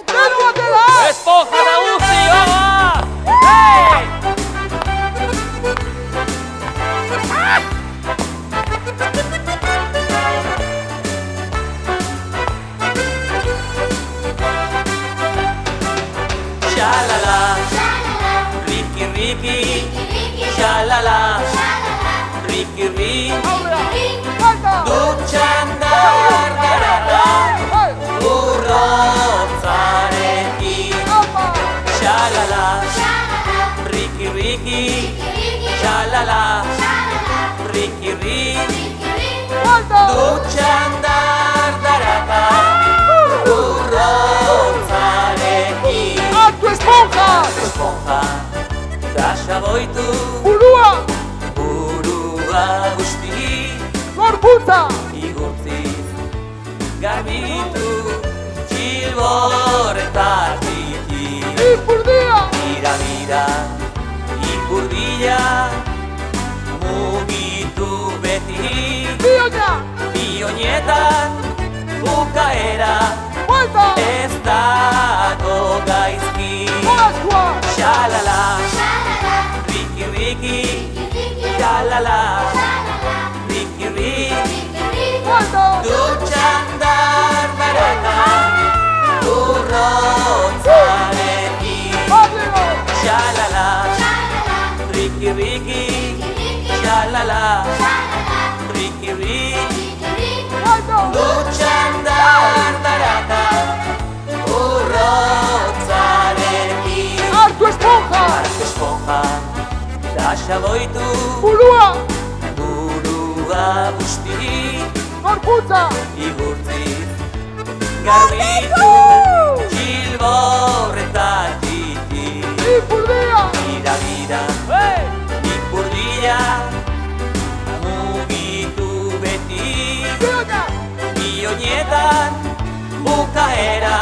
Denu atera! Esponja nagusi, vamos! Hey! Shalala, Ricky Ricky, shalala, Ricky Ricky, Aurrera! Falta! dutxan dardarara, urrotzarekin. Apa! Shalala, Ricky Ricky, shalala, Ricky Ricky, Falta! dutxan dardarara, urrotzarekin. A tu esponja! Esponja, da xaboitu, Burua! burua guzti, Gorputza! igurtziz, garbitu, txilborretatik. Ipurdia! Mira, mira, ipurdila, mugitu beti, Bioña! bionietan, bukaera, Falta! ez dago gaizki. Pascua! Shalala, Ricky Ricky, shalala, Ricky Ricky, Falta! dutxan dardarata, urrotzarekin. Adriano! Shalala, Ricky Ricky, shalala, Ricky Ricky, Falta! dutxan dardarata, urrotzarekin. A tu esponja! Hartu esponja, da xaboitu, Burua! burua busti, Gorputza! igurtziz, garbitu, txilborretatik. Ipurdia! Mira, mira, ipurdila, mugitu beti, Bioña! bionietan, bukaera,